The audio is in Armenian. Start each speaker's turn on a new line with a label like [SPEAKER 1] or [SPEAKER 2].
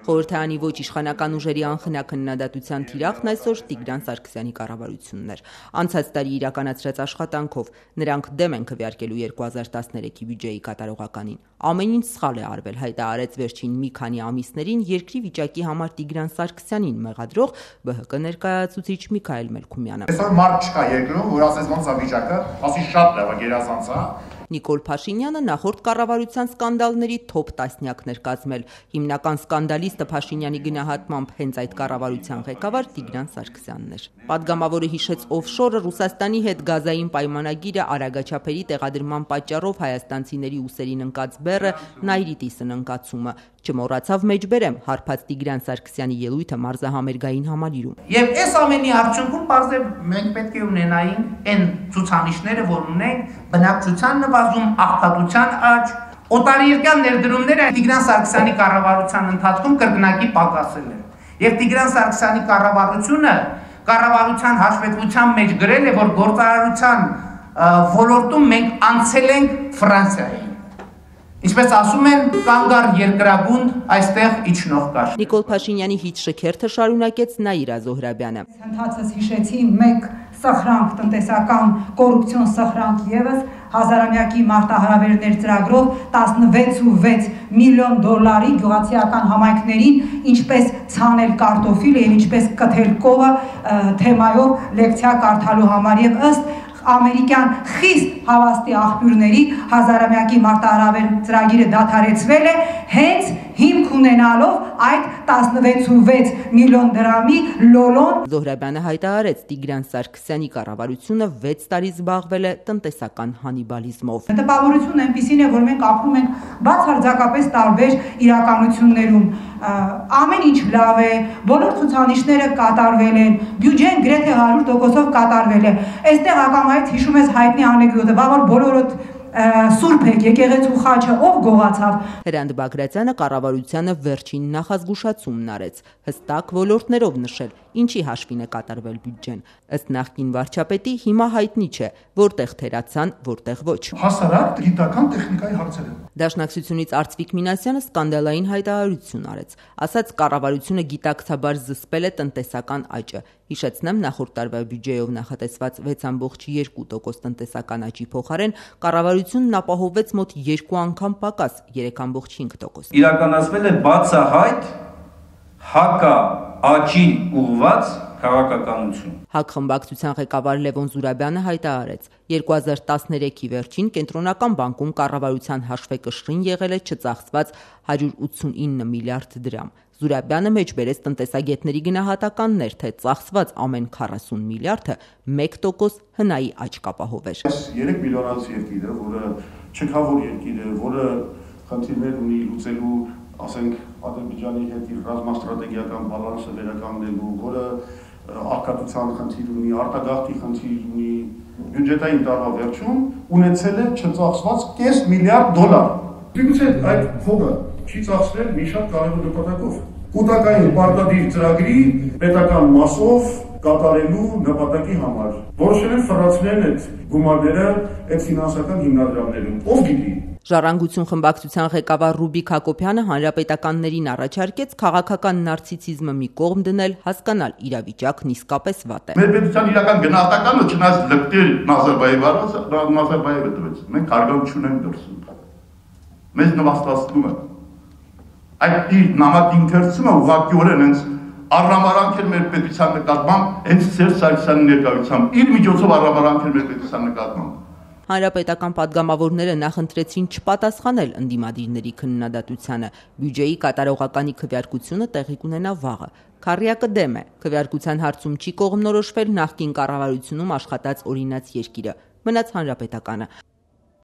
[SPEAKER 1] Խորհրդարանի ոչ իշխանական ուժերի անխնա քննադատության թիրախն այսօր Տիգրան Սարգսյանի կառավարությունն էր։ Անցած տարի իրականացրած աշխատանքով նրանք դեմ են քվեարկելու 2013-ի բյուջեի կատարողականին։ Ամեն ինչ սխալ է արվել, հայտարարեց վերջին մի քանի ամիսներին երկրի վիճակի համար Տիգրան Սարգսյանին մեղադրող ԲՀԿ ներկայացուցիչ Միքայել Մելքումյանը։
[SPEAKER 2] Այսօր մարդ չկա երկրում, որ ասես ոնց է վիճակը, ասի շատ լավ է, գերազանց է։
[SPEAKER 1] Նիկոլ Փաշինյանը նախորդ կառավարության սկանդալների թոփ տասնյակներ կազմել։ Հիմնական սկանդալիստը Փաշինյանի գնահատմամբ հենց այդ կառավարության ղեկավար Տիգրան Սարգսյանն էր։ Պատգամավորը հիշեց օֆշորը, Ռուսաստանի հետ գազային պայմանագիրը, արագաչափերի տեղադրման պատճառով հայաստանցիների ուսերին ընկած բեռը, Նայրիտի սննկացումը։ Չմոռացավ մեջբերեմ հարբած Տիգրան Սարգսյանի ելույթը մարզահամերգային համալիրում։
[SPEAKER 3] Եվ այս ամենի արդյունքում պարզել մենք պետք է ունենայինք այն ցուցանիշները, որ ունենք բնակչության նվազում, աղքատության աճ, օտարերկրյա ներդրումները Տիգրան Սարգսյանի կառավարության ընթացքում կրկնակի պակասել են։ Եվ Տիգրան Սարգսյանի կառավարությունը կառավարության հաշվետվության մեջ գրել է, որ գործարարության ոլորտում մենք անցել ենք Ֆրանսիային։ Ինչպես ասում են, կանգար երկրագունդ այստեղ իջնող կար։
[SPEAKER 1] Նիկոլ Փաշինյանի հիթ շքերթը շարունակեց Նաիրա Զոհրաբյանը։
[SPEAKER 4] Ընթացս հիշեցի մեկ սխրանք, տնտեսական կոռուպցիոն սխրանք եւս հազարամյակի մարտահրավերներ ծրագրով 16.6 միլիոն դոլարի գյուղացիական համայնքներին ինչպես ցանել կարտոֆիլը եւ ինչպես կթել կովը թեմայով լեկցիա կարդալու համար եւ ըստ ամերիկյան խիստ հավաստի աղբյուրների հազարամյակի մարտահրավեր ծրագիրը դադարեցվել է հենց հիմք ունենալով այդ 16.6 միլիոն դրամի լոլոն։
[SPEAKER 1] Զոհրաբյանը հայտարարեց Տիգրան Սարգսյանի կառավարությունը 6 տարի զբաղվել է տնտեսական հանիբալիզմով։
[SPEAKER 4] Տպավորությունն այնպիսին է, որ մենք ապրում ենք բացարձակապես տարբեր իրականություններում։ Ամեն ինչ լավ է, բոլոր ցուցանիշները կատարվել են, բյուջեն գրեթե 100%-ով կատարվել է։ Այստեղ ակամայից հիշում ես հայտնի անեկդոտը, բա որ բոլորդ Սուրբ եք, եկեղեցու խաչը ով գողացավ։
[SPEAKER 1] Հրանտ Բագրատյանը կառավարությանը վերջին նախազգուշացումն արեց, հստակ ոլորտներով նշել, ինչի հաշվին է կատարվել բյուջեն։ Ըստ նախկին վարչապետի հիմա հայտնի չէ, որտեղ թերացան, որտեղ ոչ։
[SPEAKER 2] Հասարակ գիտական տեխնիկայի հարցերը։
[SPEAKER 1] Դաշնակցությունից Արծվիկ Մինասյանը սկանդալային հայտարարություն արեց, ասաց կառավարությունը գիտակցաբար զսպել է տնտեսական աճը։ Հիշեցնեմ, նախորդ տարվա բյուջեով նախատեսված 6.2% տնտեսական աճի փոխարեն կառավարությունն ապահովեց մոտ 2 անգամ պակաս 3.5%։
[SPEAKER 5] Իրականացվել է բացահայտ հակա աճի ուղղված քաղաքականություն։
[SPEAKER 1] ՀԱԿ խմբակցության ղեկավար Լևոն Զուրաբյանը հայտարարեց. 2013-ի վերջին կենտրոնական բանկում կառավարության հաշվեկշռին եղել է չծախսված 189 միլիարդ դրամ։ Զուրաբյանը մեջբերեց տնտեսագետների գնահատականներ, թե ծախսված ամեն 40 միլիարդը 1% հնայի աճ կապահովեր։
[SPEAKER 2] 3 միլիոնից երկիրը, որը չքավոր երկիր է, որը խնդիրներ ունի լուծելու, ասենք, Ադրբեջանի հետ իր ռազմաստրատեգիական բալանսը վերականգնելու, որը աղքատության խնդիր ունի, արտագաղթի խնդիր ունի, բյուջետային տարվա վերջում ունեցել է չծախսված կես միլիարդ դոլար։ Միգուցե այդ փողը չի ծախսվել մի շատ կարևոր նպատակով։ Կൂട്ടակային պարտադիր ծրագրի պետական մասով կատարելու նպատակի համար։ Որոշել են ֆրանսիաներն այդ գումարները այդ ֆինանսական հիմնադրամներում։ Ով գիտի։
[SPEAKER 1] Ժառանգություն խմբակցության ղեկավար Ռուբիկ Հակոբյանը հանրապետականներին առաջարկեց քաղաքական նարցիսիզմը մի կողմ դնել, հասկանալ իրավիճակն իսկապես վատ է։
[SPEAKER 2] Մեր պետության իրական գնահատականը չնայած լկտել Նազարբայևը տվեց։ Մենք հարգանք չունենք դրսում։ Մեզ նվաստացնում է։ Այդ իր նամակի ընթերցումը ուղղակիորեն հենց առհամարանքել մեր պետության նկատմամբ հենց Սերժ Սարգսյանի ներկայությամբ իր միջոցով առհամարանքել մեր պետության նկատմամբ։
[SPEAKER 1] Հանրապետական պատգամավորները նախընտրեցին չպատասխանել ընդդիմադիրների քննադատությանը։ Բյուջեի կատարողականի քվեարկությունը տեղի կունենա վաղը։ Քառյակը դեմ է։ Քվեարկության հարցում չի կողմնորոշվել նախկին կառավարությունում աշխատած օրինաց երկիրը, մնաց հանրապետականը։